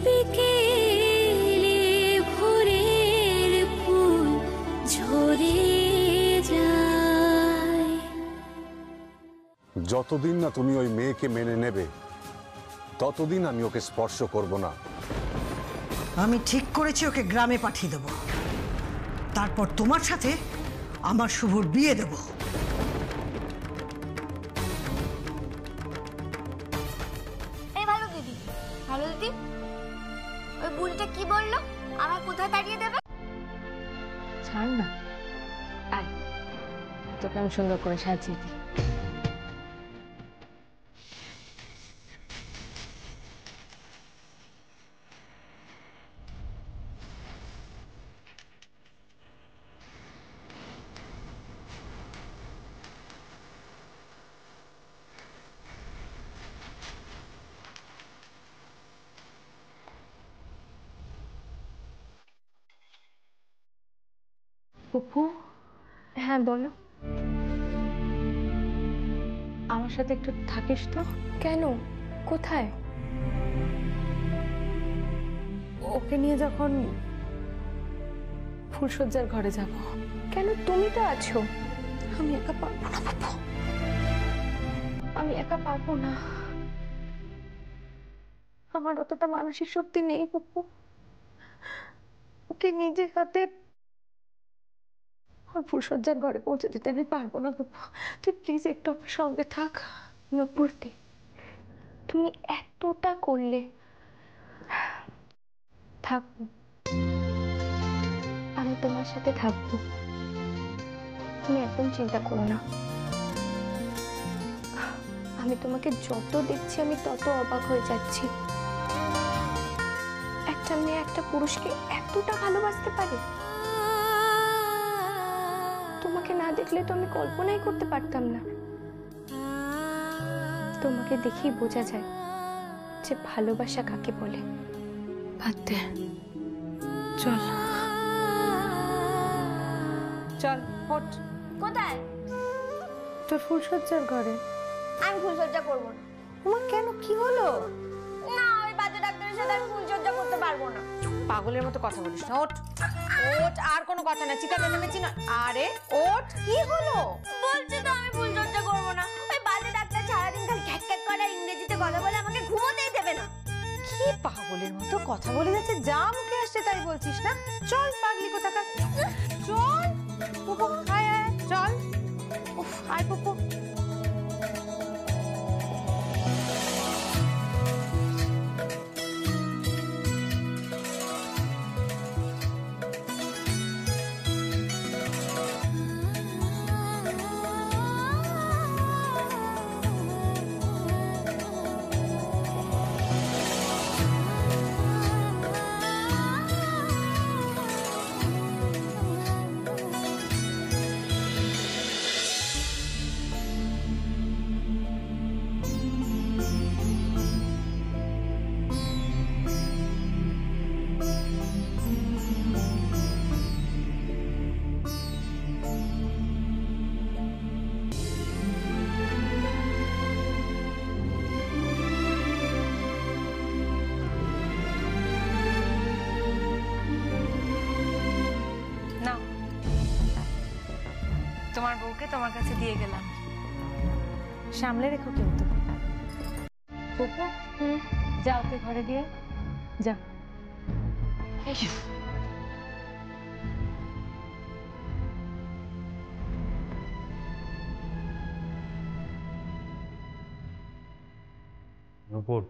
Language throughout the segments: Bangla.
বিকেলে ভোরের ফুল ঝরে যায়। যতদিন না তুমি ওই মেয়েকে মেনে নেবে ততদিন আমি ওকে স্পর্শ করব না। আমি ঠিক করেছি ওকে গ্রামে পাঠিয়ে দেব, তারপর তোমার সাথে আমার শুভর বিয়ে দেব। এই ভালো দিদি, ভালো দিদি, ওই বুড়িটা কি বললো? আমার কোথায় তাড়িয়ে দেবে? ছাড় না, আয় তোকে আমি সুন্দর করে সাজিয়ে দিই। পুপু, হ্যাঁ বলো। আমার সাথে একটু থাকিস তো? কেন, কোথায়? ওকে নিয়ে যখন ফুলসজ্জার ঘরে যাব। কেন, তুমি তো আছো। আমি একা পারবো না পুপু, আমি একা পারবো না। আমার অতটা মানসিক শক্তি নেই পুপু। ওকে নিজের হাতে ফুলসজ্জার ঘরে পৌঁছে দিতে আমি পারবো না পুপু। তুই প্লিজ একটু আমার সঙ্গে থাক। নূপুরটি, তুমি এতটা করলে, থাকবো, আমি তোমার সাথে থাকবো, তুমি একদম চিন্তা করো না। আমি তোমাকে যত দেখছি আমি তত অবাক হয়ে যাচ্ছি। একটা মেয়ে একটা পুরুষকে এতটা ভালোবাসতে পারে। তোমাকে না দেখলে তো আমি কল্পনাই করতে পারতাম না। তোমাকে দেখেই বোঝা যায় যে ভালোবাসা কাকে বলে। বাদ দে, চল চল, ওঠ। কোথায়? তোর ফুলসজ্জার ঘরে। আমি ফুলসজ্জা করবো না। তোমার কেন, কি হলো? না, ওই বাজে ডাক্তারের সাথে আমি ফুলসজ্জা করতে পারবো না। পাগলের মতো কথা বলিস না, ওঠ ওঠ, আর কোনো কথা না, চিৎকার চেঁচামেচি না। আরে ওঠ, কি হলো? বলছি তো আমি ফুলসজ্জা করবো না। ওই বাজে ডাক্তার সারাদিন খালি খ্যাক খ্যাক করে ইংরেজিতে কথা বলে, আমাকে ঘুমোতেই দেবে না। কি পাগলের মতো কথা বলে যাচ্ছে, যা মুখে আসছে তাই বলছিস না? চল পাগলি কোথাকার, চল পুপু, আয় আয় চল। উফ, আয় পুপু। তোমার বউকে তোমার কাছে দিয়ে গেলাম, সামলে রেখো কিন্তু। পুপু, যা ওকে ঘরে দিয়ে যা। নূপুর,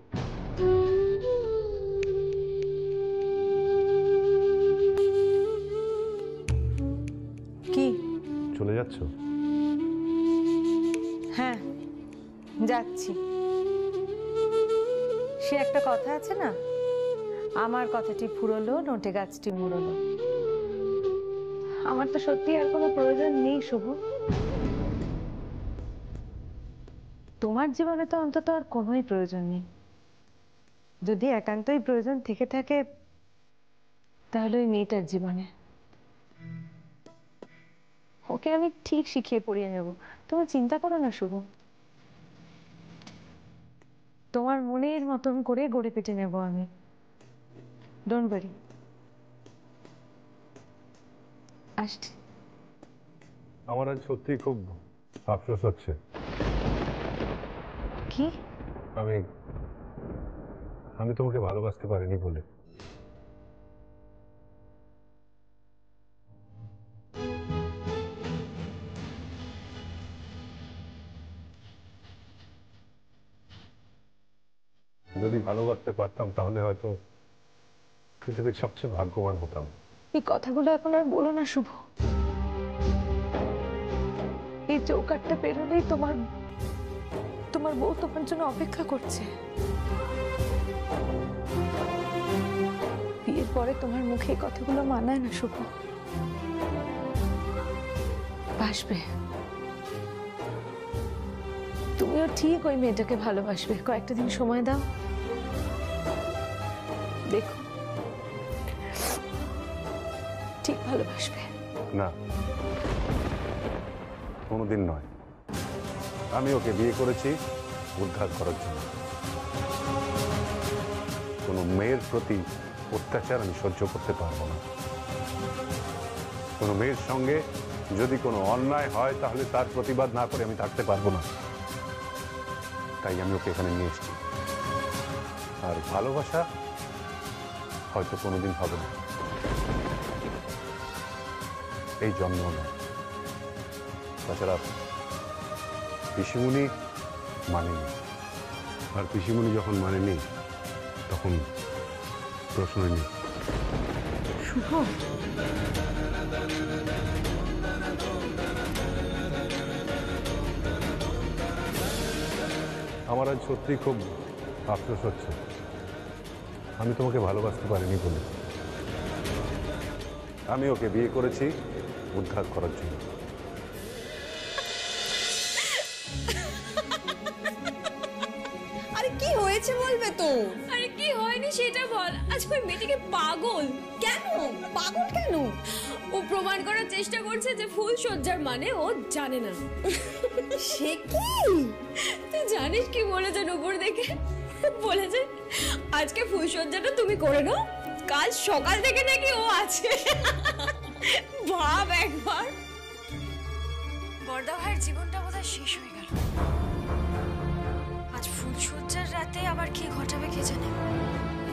কি চলে যাচ্ছ? হ্যাঁ যাচ্ছি। সে একটা কথা আছে না, আমার কথাটি ফুরলো নোটে গাছটি মুড়লো। আমার তো সত্যি আর কোনো প্রয়োজন নেই শুভ। তোমার জীবনে তো অন্তত আর কোনোই প্রয়োজন নেই। যদি একান্তই প্রয়োজন থেকে থাকে তাহলে ওই মেয়েটার জীবনে। ওকে আমি ঠিক শিখিয়ে পড়িয়ে নেব, তুমি চিন্তা করো না শুভ। তোমার মনের মতন করে গড়ে পেটে নেব আমি। Don't worry. আসছি। আমার আজ সত্যি খুব আফসোস হচ্ছে। কি? আমি তোমাকে ভালোবাসতে পারিনি বলে। যদি ভালোবাসতে পারতাম তাহলে হয়তো পৃথিবীর সবচেয়ে ভাগ্যবান হতাম। এই কথাগুলো এখন আর বলো না শুভ। এই চৌকাটটা পেরোলেই তোমার বউ তোমার জন্য অপেক্ষা করছে। বিয়ের পরে তোমার মুখে এই কথাগুলো মানায় না শুভ। বাসবে, তুমিও ঠিক ওই মেয়েটাকে ভালোবাসবে। কয়েকটা দিন সময় দাও, দেখো ঠিক ভালোবাসবে। না, কোনোদিন নয়। আমি ওকে বিয়ে করেছি উদ্ধার করার জন্য। কোনো মেয়ের প্রতি অত্যাচার আমি সহ্য করতে পারবো না। কোনো মেয়ের সঙ্গে যদি কোনো অন্যায় হয় তাহলে তার প্রতিবাদ না করে আমি থাকতে পারবো না। তাই আমি ওকে এখানে নিয়ে এসেছি। আর ভালোবাসা হয়তো কোনোদিন হবে না, এই জন্ম নয়। তাছাড়া পিসিমণি মানেনি, আর পিসিমণি যখন মানেনি তখন প্রশ্নই নেই। শুভ, আমার আজ সত্যি খুব আফসোস হচ্ছে। আমি তোমাকে ভালোবাসতে পারিনি বলে। আমি ওকে বিয়ে করেছি উদ্ধার করার জন্য। আরে কি হয়েছে বলবে তো? আরে কি হয়নি সেটা বল। আজকে ওই মেয়েটিকে পাগল। কেন পাগল কেন? ও প্রমাণ করার চেষ্টা করছে যে ফুল সজ্জার মানে ও জানে না। সে কি? তুই জানিস কি বলেছে উপর দেখে? বলেছে আজকে ফুল সজ্জাটা তুমি করে নাও, কাল সকাল থেকে নাকি ও আছে। ভাব একবার। বড়দা ভাইয়ের জীবনটা বোধহয় শেষ হয়ে গেল। আজ ফুলসজ্জার রাতে আবার কি ঘটাবে কে জানে।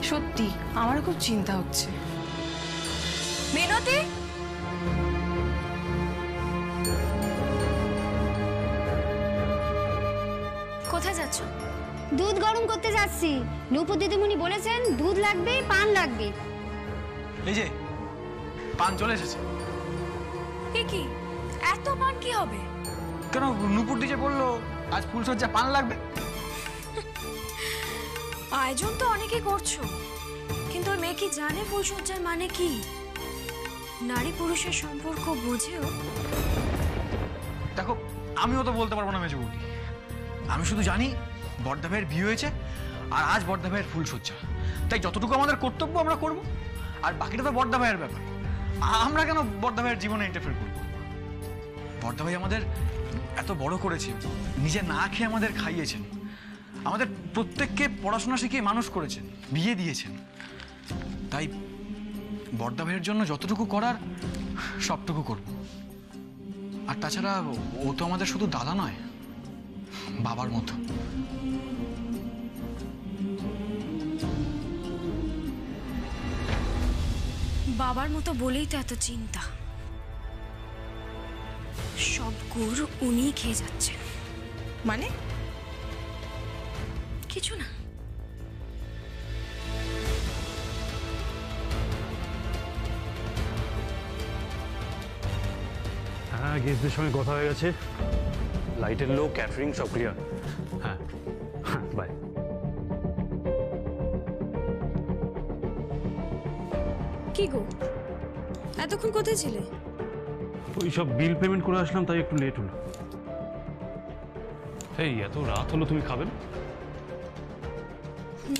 সত্যি আমার খুব চিন্তা হচ্ছে। মিনতি, কোথায় যাচ্ছ? দুধ গরম করতে যাচ্ছি। নূপুর দিদিমণি বলেছেন দুধ লাগবে, পান লাগবে। এই যে পান চলে এসেছে। এ কি এত পান কি হবে? কেন নুপুর যে বললো আজ ফুলসজ্জা পান লাগবে। আয়োজন তো অনেকে করছো, কিন্তু ওই মেয়ে কি জানে ফুলসজ্জার মানে কি? নারী পুরুষের সম্পর্ক বোঝেও? দেখো আমিও তো বলতে পারবো না মেজো বৌদি। আমি শুধু জানি বড়দা ভাইয়ের বিয়ে হয়েছে আর আজ বড়দা ভাইয়ের ফুলসজ্জা। তাই যতটুকু আমাদের কর্তব্য আমরা করব, আর বাকিটা তো বড়দা ভাইয়ের ব্যাপার। আমরা কেন বড়দা ভাইয়ের জীবনে ইন্টারফেয়ার করবো? বড়দা ভাই আমাদের এত বড় করেছে, নিজে না খেয়ে আমাদের খাইয়েছেন, আমাদের প্রত্যেককে পড়াশোনা শিখিয়ে মানুষ করেছেন, বিয়ে দিয়েছেন। তাই বড়দা ভাইয়ের জন্য যতটুকু করার সবটুকু করব। আর তাছাড়া ও তো আমাদের শুধু দাদা নয়, বাবার মতো। বাবার মতো বলেই তো এত চিন্তা। সব গুড় উনি খেয়ে যাচ্ছেন। মানে কিছু না। হ্যাঁ, গেস্টদের সঙ্গে কথা হয়ে গেছে। লাইটের লোক, ক্যাটারিং সব ক্লিয়ার। হ্যাঁ হ্যাঁ, বাই। কি গো, এতক্ষণ কোথায় ছিলে? ওই সব বিল পেমেন্ট করে আসলাম, তাই একটু লেট হলো। এই এত রাত হলো, তুমি খাবেন?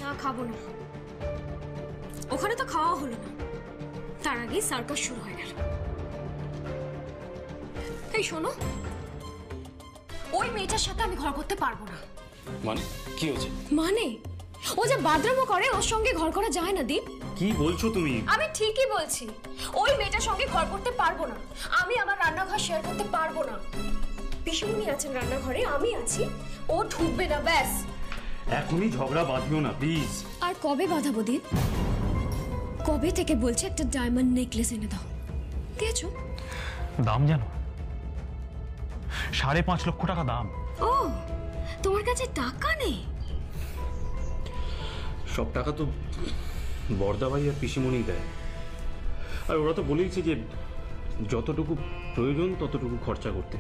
না, খাবো না। ওখানে তো খাওয়া হলো না, তার আগেই সার্কাস শুরু হয়ে গেল। এই শোনো, ওই মেয়েটার সাথে আমি ঘর করতে পারবো না। মানে কি হয়েছে? মানে ও যে বাদরামো করে ওর সঙ্গে ঘর করা যায় না দীপ। কি বলছো তুমি? আমি ঠিকই বলছি, ওই মেয়েটার সঙ্গে ঘর করতে পারবো না। আমি আমার রান্নাঘর শেয়ার করতে পারবো না। পিসিমণি আছেন রান্নাঘরে, আমি আছি, ও ঢুকবে না ব্যাস। এখনই ঝগড়া বাঁধিও না প্লিজ। আর কবে বাঁধাবো দীপ? কবে থেকে বলছে একটা ডায়মন্ড নেকলেস এনে দাও, দিয়েছো? দাম জানো? 5.5 লক্ষ টাকা দাম। ও, তোমার কাছে টাকা নেই? সব টাকা তো বর্দা ভাই আর পিসিমণি দেয়, আর ওরা তো বলেইছে যে যতটুকু প্রয়োজন ততটুকু খরচা করতে,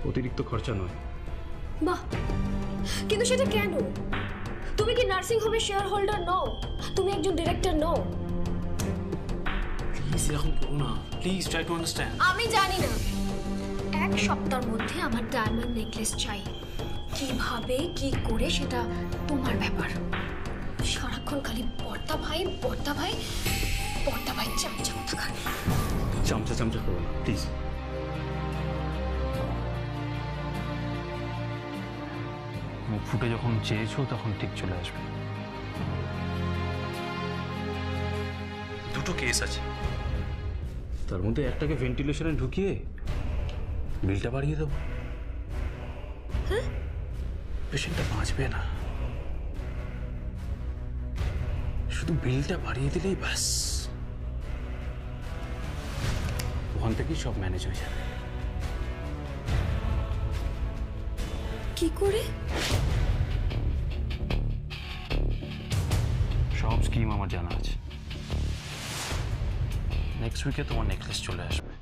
অতিরিক্ত খরচা নয়। বাহ, কিন্তু সেটা কেন? তুমি কি নার্সিং হোমের শেয়ার হোল্ডার নও? তুমি একজন ডিরেক্টর নও? প্লিজ এরকম করো না, প্লিজ ট্রাই টু আন্ডারস্ট্যান্ড। আমি জানি না, 1 সপ্তাহের মধ্যে আমার ডায়মন্ড নেকলেস চাই। কিভাবে কি করে সেটা তোমার ব্যাপার। সারাক্ষণ খালি বর্দা ভাই বর্দা ভাই বর্দা ভাই, চামচা থাকার। চামচা চামচা করো না প্লিজ। মুখ ফুটে যখন চেয়েছো তখন ঠিক চলে আসবে। দুটো কেস আছে, তার মধ্যে একটাকে ভেন্টিলেশনে ঢুকিয়ে বিলটা বাড়িয়ে দেবো। পেশেন্টটা বাঁচবে না, শুধু বিলটা বাড়িয়ে দিলেই ব্যাস, ওখান থেকেই সব ম্যানেজ হয়ে যাবে। কি করে? সব স্কিম আমার জানা আছে। নেক্সট উইকে তোমার নেকলেস চলে আসবে।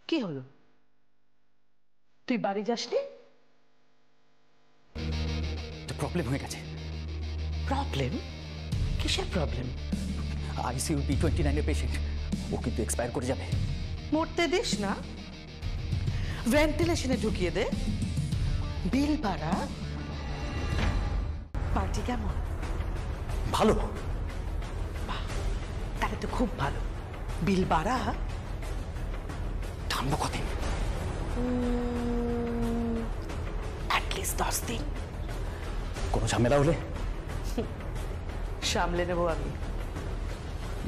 কি হলো? তুই বাড়ি যাসনি? প্রবলেম হয়ে গেছে। প্রবলেম? কিসের প্রবলেম? আইসিইউ B29 এর পেশেন্ট, ও কিন্তু এক্সপায়ার করে যাবে। মরতে দিস না, ভেন্টিলেশনে ঢুকিয়ে দে। বিল বাড়া। পার্টি কেমন? ভালো। তাহলে তো খুব ভালো। বিল বাড়া। থামবো কদিন? অ্যাটলিস্ট 10 দিন। কোনো ঝামেলা হলে সামলে নেবো আমি।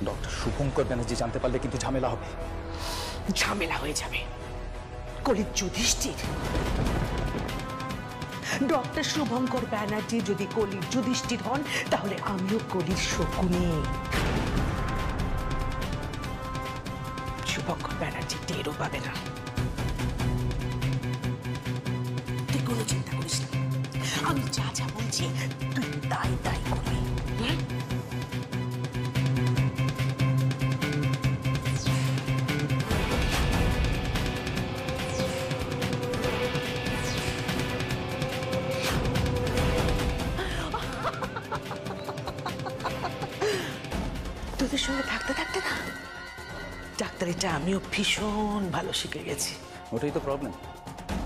ডক্টর শুভঙ্কর ব্যানার্জি জানতে পারলে কিন্তু ঝামেলা হবে। ঝামেলা হয়ে যাবে। কলির যুধিষ্ঠির, ডক্টর শুভঙ্কর ব্যানার্জি যদি কলির যুধিষ্ঠির হন, তাহলে আমিও কলির শকুনি। শুভঙ্কর ব্যানার্জি টেরও পাবে না। তুই কোনো চিন্তা করিস না, আমি যা যা বলছি তুই তাই তাই করবি। তোদের সঙ্গে থাকতে থাকতে না ডাক্তারিটা আমিও ভীষণ ভালো শিখে গেছি। ওটাই তো প্রবলেম,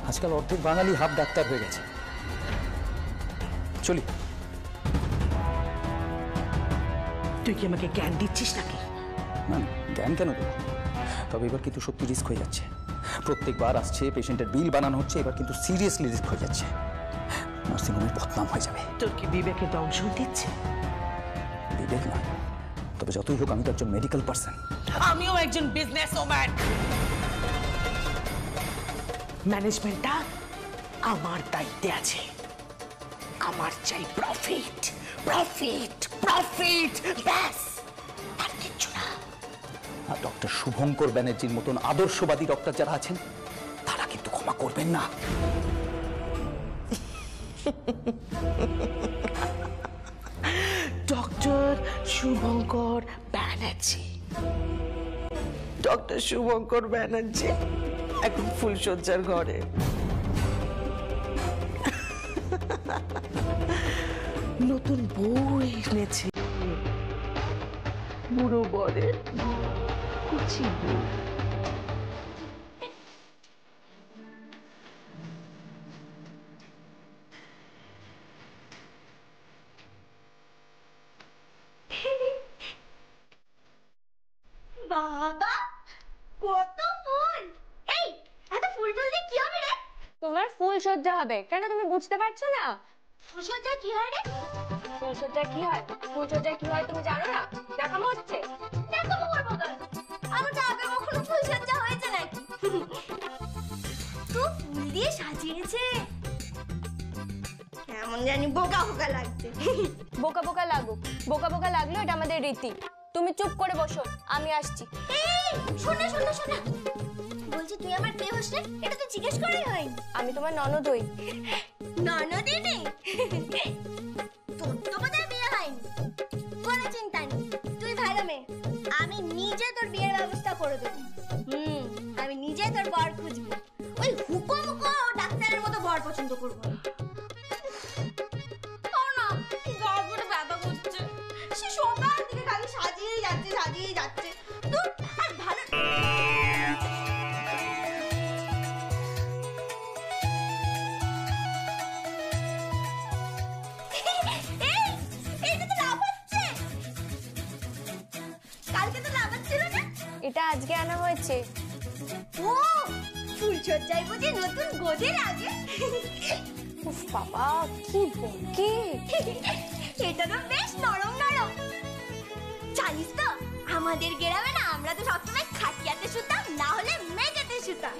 আজকাল অর্ধেক বাঙালি হাফ ডাক্তার হয়ে গেছে। চলি। তুই কি আমাকে জ্ঞান দিচ্ছিস নাকি? না না, জ্ঞান কেন দেবো? তবে এবার কিন্তু সত্যি রিস্ক হয়ে যাচ্ছে। প্রত্যেকবার আসছে পেশেন্টের বিল বানানো হচ্ছে, এবার কিন্তু সিরিয়াসলি রিস্ক হয়ে যাচ্ছে। নার্সিংহোমের বদনাম হয়ে যাবে। তোর কি বিবেকে দংশন দিচ্ছে? বিবেক না, তবে যতই হোক আমি তো একজন মেডিকেল পার্সন। আমিও একজন বিজনেস ওম্যান। ম্যানেজমেন্টটা আমার দায়িত্বে আছে। আমার চাই প্রফিট, প্রফিট, প্রফিট, ব্যাস, আর কিচ্ছু না। আর ডক্টর শুভঙ্কর ব্যানার্জির মতন আদর্শবাদী ডক্টর যারা আছেন তারা কিন্তু ক্ষমা করবেন না। ডক্টর শুভঙ্কর ব্যানার্জি, ডক্টর শুভঙ্কর ব্যানার্জি এখন ফুলশয্যার ঘরে। নতুন বউ এনেছে, বুড়ো বরের কুচি বউ। বাবা কত ফুল! এই এত ফুল ফুল দিয়ে কি হবে রে? তোমার ফুল সজ্জা হবে, কেন তুমি বুঝতে পারছো না? ফুলসজ্জা কি হয় রে? ফুলসজ্জা কি হয়? ফুলসজ্জা কি হয় তুমি জানো না? দেখানো হচ্ছে। দেখাবো করবো কেন? আমার তো আগে কখনো ফুলসজ্জা হয়েছে নাকি? তো ফুল দিয়ে সাজিয়েছে, কেমন জানি বোকা বোকা লাগছে। বোকা বোকা লাগুক, বোকা বোকা লাগলো, এটা আমাদের রীতি। তুমি চুপ করে বসো, আমি আসছি। এই শোনা শোনা শোনা, বলছি তুই আমার কে হোস রে? এটা তো জিজ্ঞেস করাই হয়নি। আমি তোমার ননদ হই। ননদি নেই, তোর তো বোধহয় বিয়ে হয়নি। কোনো চিন্তা নেই, তুই ভালো মেয়ে, আমি নিজে তোর বিয়ের ব্যবস্থা করে দেবো। আমি নিজে তোর বর খুঁজবো, ওই হুকো ডাক্তারের মতো বর পছন্দ করবো। গর্বটা ব্যথা করছে, সে সকাল থেকে খালি সাজিয়েই যাচ্ছে। তোর আর ভালো এটা আজকে আনা হয়েছে। ও ফুলসজ্জায় বুঝি নতুন গদি লাগে? উফ বাবা কি বকে! এটা তো বেশ নরম নরম। জানিস তো আমাদের গ্রামে না আমরা তো সবসময় খাটিয়াতে শুতাম, না হলে মেঝেতে শুতাম।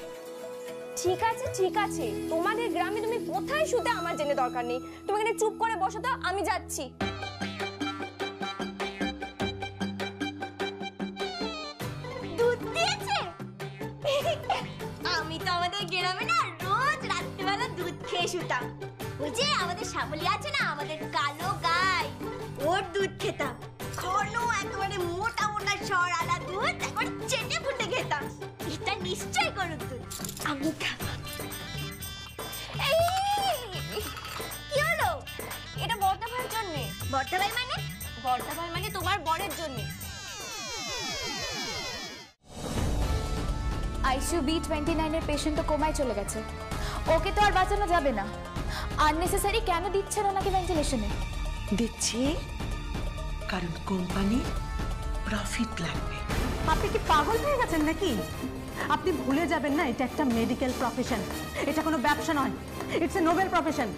ঠিক আছে ঠিক আছে, তোমাদের গ্রামে তুমি কোথায় শুতে আমার জেনে দরকার নেই। তুমি এখানে চুপ করে বসো তো, আমি যাচ্ছি। দুধ দিয়েছে? আমি তো আমাদের গ্রামে না রোজ রাত্রিবেলা দুধ খেয়ে শুতাম। ওই যে আমাদের শ্যামলী আছে না, আমাদের কালো গাই, ওর দুধ খেতাম। ঘন একেবারে মোটা মোটা সরালা দুধ, একবার চেটে ফুটে খেতাম। এটা নিশ্চয় গরুর দুধ, আমি খাবো। কি হলো? এটা বর্দা ভাইয়ের জন্য। বর্দা ভাই মানে? বর্দা ভাই মানে তোমার বরের জন্য। আইসিইউ B29 এর পেশেন্ট তো কোমায় চলে গেছে, ওকে তো আর বাঁচানো যাবে না। আননেসেসারি কেন দিচ্ছেন ওনাকে ভেন্টিলেশনে? দিচ্ছি কারণ কোম্পানি প্রফিট লাগবে। আপনি কি পাগল হয়ে গেছেন নাকি? আপনি ভুলে যাবেন না, এটা একটা মেডিকেল প্রফেশন, এটা কোনো ব্যবসা নয়। It's a noble profession.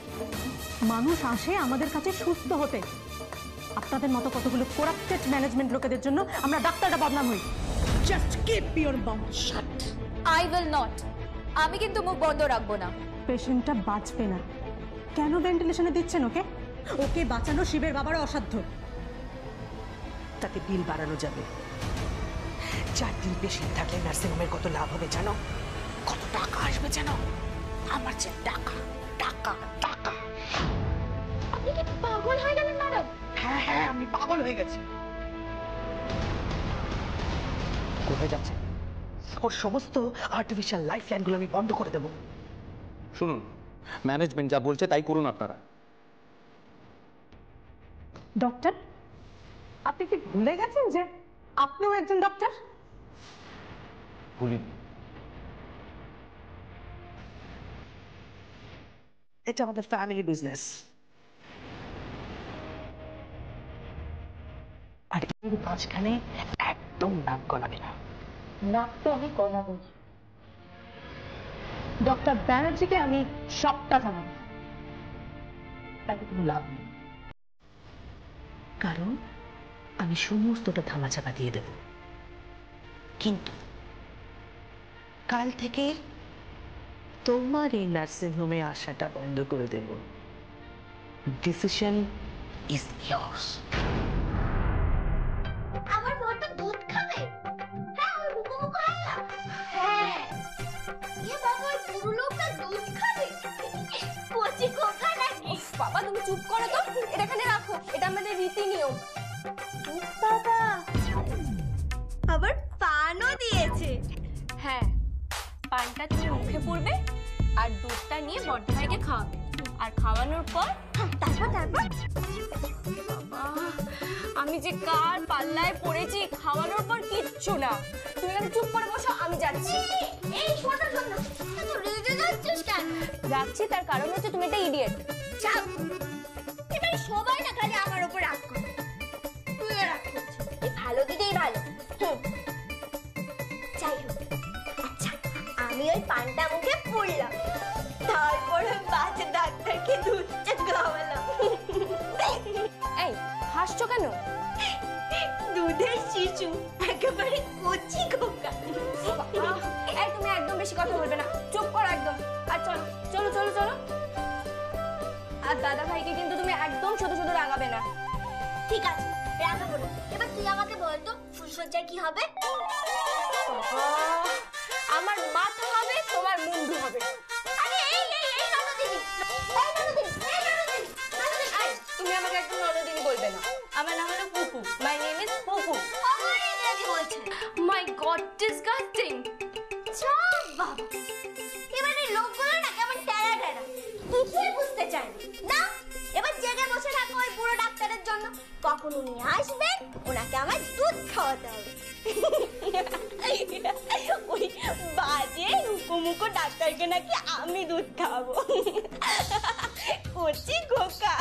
মানুষ আসে আমাদের কাছে সুস্থ হতে। আপনাদের মতো কতগুলো করাপ্টেড ম্যানেজমেন্ট লোকেদের জন্য আমরা ডাক্তাররা বদনাম হই। Just keep your mouth shut. I will not. আমি কিন্তু মুখ বন্ধ রাখবো না। পেশেন্টটা বাঁচবে না, কেন ভেন্টিলেশনে দিচ্ছেন ওকে? ওকে বাঁচানো শিবের বাবারও অসাধ্য। তাতে বিল বাড়ানো যাবে। 4 দিন পেশেন্ট থাকলে নার্সিংহোমের কত লাভ হবে জানো? কত টাকা আসবে জানো? আমার যে টাকা টাকা টাকা। আপনি কি পাগল হয়ে গেলেন ম্যাডাম? হ্যাঁ হ্যাঁ, আমি পাগল হয়ে গেছি। কোথায় যাচ্ছে? ওর সমস্ত আর্টিফিশিয়াল লাইফ লাইনগুলো আমি বন্ধ করে দেবো। শুনুন, ম্যানেজমেন্ট যা বলছে তাই করুন আপনারা। ডক্টর, আপনি কি ভুলে গেছেন যে আপনিও একজন ডক্টর? ভুলিনি। এটা আমাদের ফ্যামিলি বিজনেস, আর এর মাঝখানে একদম নাক গলাবে না। নাক তো আমি গলাবো। ডক্টর ব্যানার্জিকে আমি সবটা জানাবো, তাতে কোনো লাভ নেই। কারণ আমি সমস্তটা ধামাচাপা দিয়ে দেব, কিন্তু কাল থেকে তোমার এই নার্সিংহোমে আসাটা বন্ধ করে দেব। Decision is years. আমার বর তো দুধ খাবে? হ্যাঁ, ওই মুখো মুখো আয়া। হ্যাঁ, এ বাবা, ওই বুড়ো লোকটা দুধ খাবে? কচি খোকা নাকি? বাবা তুমি চুপ করো তো, এটা এখানে রাখো, এটা আমাদের রীতি নিয়ম। বাবা, আবার পানও দিয়েছে। আছে। হ্যাঁ, পানটা তুমি মুখে পড়বে আর দুধটা নিয়ে বড়দা ভাইকে খাওয়াবে, আর খাওয়ানোর পর তারপর আমি যে কার পাল্লায় পড়েছি, খাওয়ানোর পর কিচ্ছু না। তুমি এখানে চুপ করে বসো, আমি যাচ্ছি। এই শোনো শোনো, এত রেগে যাচ্ছিস কেন? রাখছি, তার কারণ হচ্ছে তুমি একটা ইডিয়েট। চাপ। এবারে সবাই না খালি আমার উপর রাগ করে, তুইও রাগ করছিস। এই ভালো দিতেই ভালো। যাই হোক, আচ্ছা আমি ওই পানটা মুখে পুড়লাম, তারপরে বাজে ডাক্তারকে দুধটা খাওয়ালাম। এই হাসছো কেন? দুধের শিশু একেবারে কচি খোকা। এই তুমি একদম বেশি কথা বলবে না, চুপ করো একদম। আর চলো চলো চলো চলো। আর দাদা ভাইকে কিন্তু তুমি একদম শুধু শুধু রাগাবে না। ঠিক আছে, রাগাবো না। এবার তুই আমাকে বল তো ফুলসজ্জায় কি হবে? আমার মাথা হবে, তোমার মুন্ডু হবে। আরে এই এই এই ননদিনী, এই ননদিনী, এই ননদিনী, ননদিনী। এই, তুমি আমাকে একদম ননদিনী বলবে না। আমার নাম হলো পুপু। My name is পুপু। আমার ইংরেজি বলছে। মাই গড, ডিসগাস্টিং। চল বাবা, এবারে লোকগুলো না কেমন টেরা টেরা, কিছুই বুঝতে চায় না। এবার জেগে বসে থাকো ওই বুড়ো ডাক্তারের জন্য। কখন উনি আসবেন, ওনাকে আমার দুধ খাওয়াতে হবে। ওই বাজে রুকুমুকো ডাক্তারকে নাকি আমি দুধ খাওয়াবো। কচি খোকা।